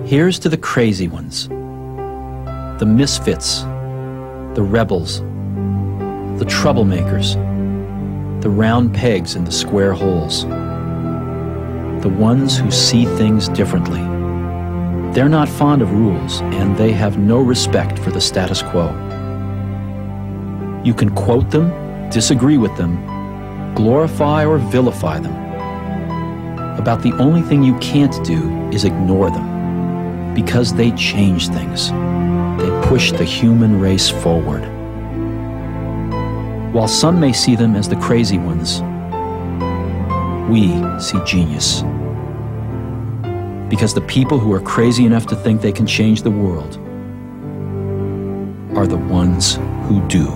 Here's to the crazy ones, the misfits, the rebels, the troublemakers, the round pegs in the square holes, the ones who see things differently. They're not fond of rules, and they have no respect for the status quo. You can quote them, disagree with them, glorify or vilify them. About the only thing you can't do is ignore them, because they change things. They push the human race forward. While some may see them as the crazy ones, we see genius. Because the people who are crazy enough to think they can change the world are the ones who do.